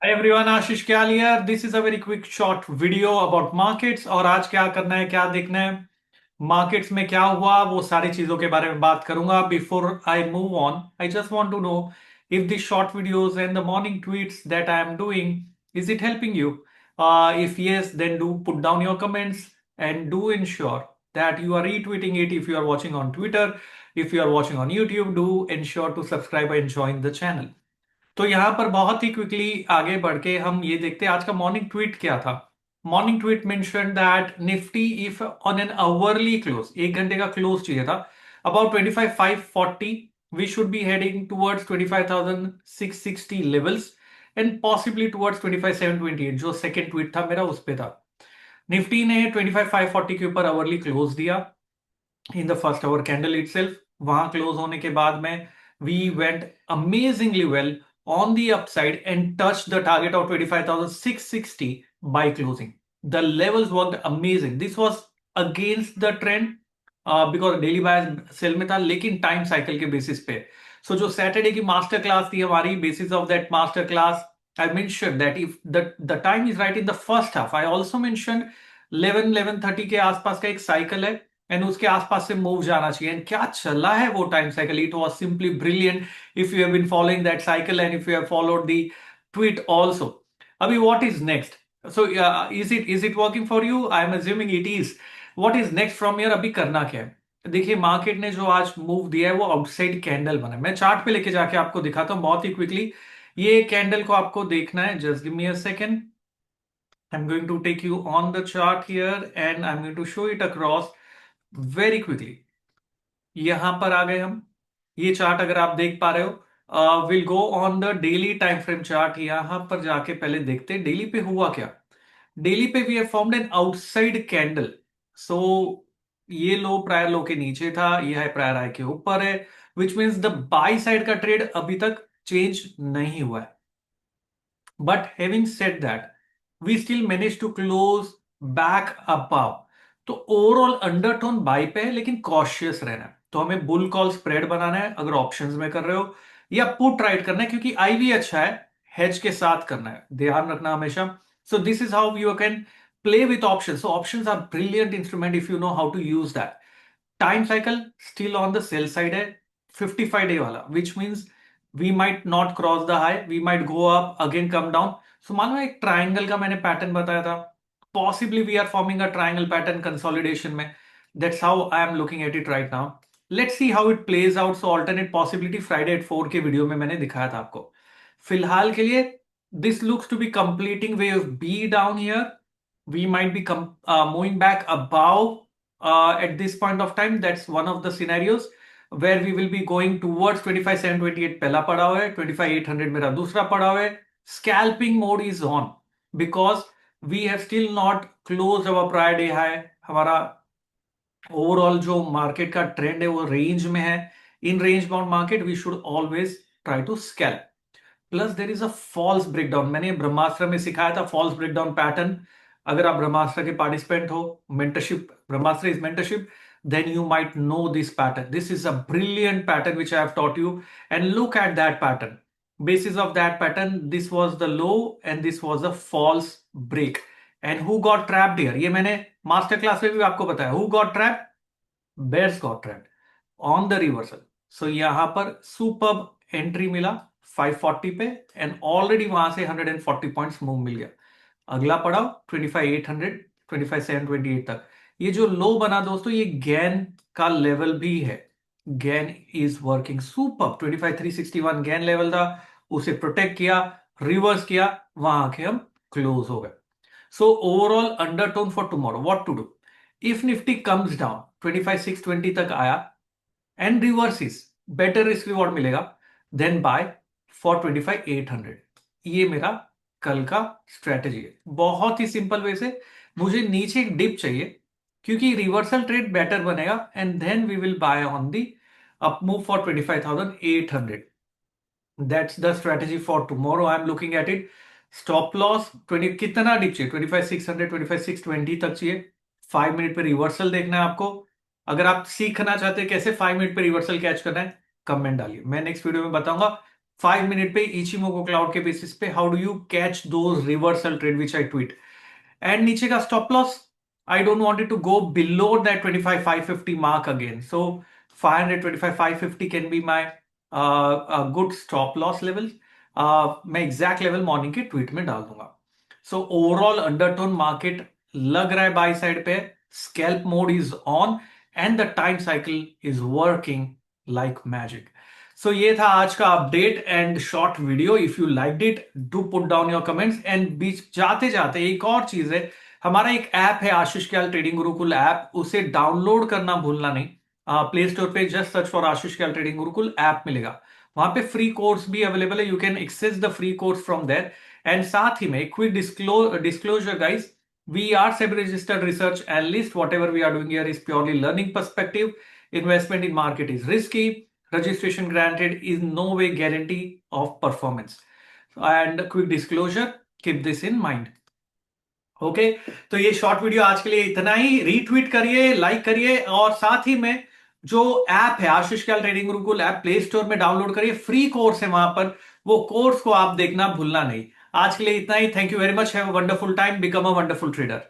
Hi everyone, Ashish क्याल here. This is a very quick short video about markets और आज क्या करना है, क्या देखना है, मार्केट्स में क्या हुआ, वो सारी चीजों के बारे में बात करूंगा. Before I move on, I just want to know if the short videos and the morning tweets that I am doing is it helping you. If yes, then do put down your comments and do ensure that you are retweeting it. If you are watching on Twitter, if you are watching on YouTube, do ensure to subscribe and join the channel. तो यहां पर बहुत ही quickly आगे बढ़ के हम ये देखते हैं आज का मॉर्निंग ट्वीट क्या था. Morning tweet mention that Nifty if on an hourly close, एक घंटे का क्लोज चाहिए था, about 25,540 we should be heading towards 25,660 levels and possibly towards 25,728. जो सेकंड ट्वीट था मेरा उस पे था. निफ्टी ने 25,540 के ऊपर आवरली क्लोज दिया in the first hour candle itself. वहां क्लोज होने के बाद में we went amazingly well on the upside and touched the target of 25,660 by closing. The levels worked amazing. This was against the trend because daily buy sell में था, लेकिन time cycle के basis पे. सो जो सैटरडे की master class थी हमारी, basis of that master class I mentioned that if the time is right in the first half, I also mentioned 11:30 के आसपास का एक साइकिल है एंड उसके आसपास से मूव जाना चाहिए. एंड क्या चला है वो time cycle, it was simply brilliant if you have been following that cycle and if you have followed the tweet also. Abhi, what is next? So is it working for you? I am assuming it is. What is next from here? अभी करना क्या है? देखिए market ने जो आज move दिया है वो आउटसाइड कैंडल बना है. मैं चार्ट पे लेके जाके आपको दिखाता हूं बहुत ही क्विकली. ये कैंडल को आपको देखना है. Just give me a second. I'm going to take you on the chart here and I'm going to show it across very quickly. यहां पर आ गए हम. ये चार्ट अगर आप देख पा रहे हो, will go on the daily time frame chart. यहां पर जाके पहले देखते हैं डेली पे हुआ क्या. डेली पे we have formed an outside candle. So ये लो प्रायर लो के नीचे था, ये है प्रायर हाई के ऊपर है, which means the buy side का ट्रेड अभी तक चेंज नहीं हुआ है. But having said that we still manage to close back above. तो ओवरऑल अंडरटोन बाई पे है, लेकिन कॉशियस रहना है. तो हमें बुल कॉल स्प्रेड बनाना है अगर ऑप्शंस में कर रहे हो, या पुट राइट करना है क्योंकि आईवी अच्छा है, हेज के साथ करना है, ध्यान रखना हमेशा. So this is how you can play with option. So options are brilliant instrument if you know how to use that. Time cycle still on the sell side है, 55 डे वाला, which means we might not cross the high, we might go up again come down. So मान लो एक triangle का मैंने pattern बताया था, possibly we are forming a triangle pattern consolidation में. That's how I am looking at it right now. Let's see how it plays out. So alternate possibility Friday at 4 के video में मैंने दिखाया था आपको. फिलहाल के लिए this looks to be completing wave B down here. We might be moving back above at this point of time. That's one of the scenarios where we will be going towards 25,728. पहला पड़ा हुआ है, 25,800 मेरा दूसरा पड़ा हुआ है. Scalping mode is on because we have still not closed our prior day high. हमारा ओवरऑल जो मार्केट का ट्रेंड है वो रेंज में है. In range bound market we should always try to scalp. Plus there is a false breakdown. मैंने ब्रह्मास्त्र में सिखाया था फॉल्स ब्रेकडाउन पैटर्न. अगर आप ब्रह्मास्त्र के पार्टिसिपेंट हो, mentorship, Brahmastra is mentorship, then you might know this pattern. This is a brilliant pattern which I have taught you, and look at that pattern. Basis of that pattern, this was the low and this was a false break. And who got trapped here? ये मैंने master class में भी आपको बताया. Who got trapped? Bears got trapped on the reversal. So यहां पर superb entry मिला 540 पे एंड ऑलरेडी वहां से 140 पॉइंट्स मूव मिल गया. अगला पड़ाव 25,800 25,728 तक. ये जो लो बना दोस्तों, ये गैन का लेवल भी है. Gann is working super. 25,361 Gann level था, उसे प्रोटेक्ट किया, रिवर्स किया, वहां आके हम क्लोज हो गए. So overall undertone for tomorrow, what to do if Nifty comes down 25,620 तक आया and reverses, better risk reward मिलेगा देन बाय फॉर 25,800. ये मेरा कल का स्ट्रेटेजी है. बहुत ही सिंपल वे से मुझे नीचे एक डिप चाहिए क्योंकि रिवर्सल ट्रेड बेटर बनेगा and then we will buy on the up move for 25,800. That's the strategy for tomorrow. I am looking at it. Stop loss 20 कितना डिप चाहिए? 25,600 25,620 तक चाहिए. 5 मिनट पे रिवर्सल देखना है आपको. अगर आप सीखना चाहते हैं कैसे 5 मिनट पे रिवर्सल कैच करना है, कमेंट डालिए, मैं नेक्स्ट वीडियो में बताऊंगा. 5 मिनट पे इचिमोको क्लाउड के बेसिस पे how do you catch those reversal trade which I tweet. And नीचे का stop loss, I don't want it to go below that 25,550 mark again, so 525,550 can be my good stop loss level. मैं exact level morning के tweet में डाल दूंगा। सो overall undertone market लग रहा है बाई साइड पे, scalp mode is on and the time cycle is working like magic. So ये था आज का update and short video. If you like it do put down your comments. And बीच जाते जाते एक और चीज है, हमारा एक ऐप है आशीष क्याल ट्रेडिंग गुरुकुल ऐप, उसे डाउनलोड करना भूलना नहीं। प्ले स्टोर पे just search for Ashish Kyal trading Gurukul app मिलेगा, वहां पे फ्री कोर्स भी अवेलेबल है, you can access the free course from there. And साथ ही में quick disclosure guys, we are SEBI registered research analyst. Whatever we are doing here is purely learning perspective. Investment in market is risky. Registration granted is no way guarantee of performance. And quick disclosure, keep this in mind. Okay तो ये short video आज के लिए इतना ही। Retweet करिए, like करिए, और साथ ही में जो ऐप है Ashish Kyal trading Gurukul app, play store में डाउनलोड करिए, फ्री कोर्स है वहां पर, वो कोर्स को आप देखना भूलना नहीं। आज के लिए इतना ही। Thank you very much, have a wonderful time, become a wonderful trader.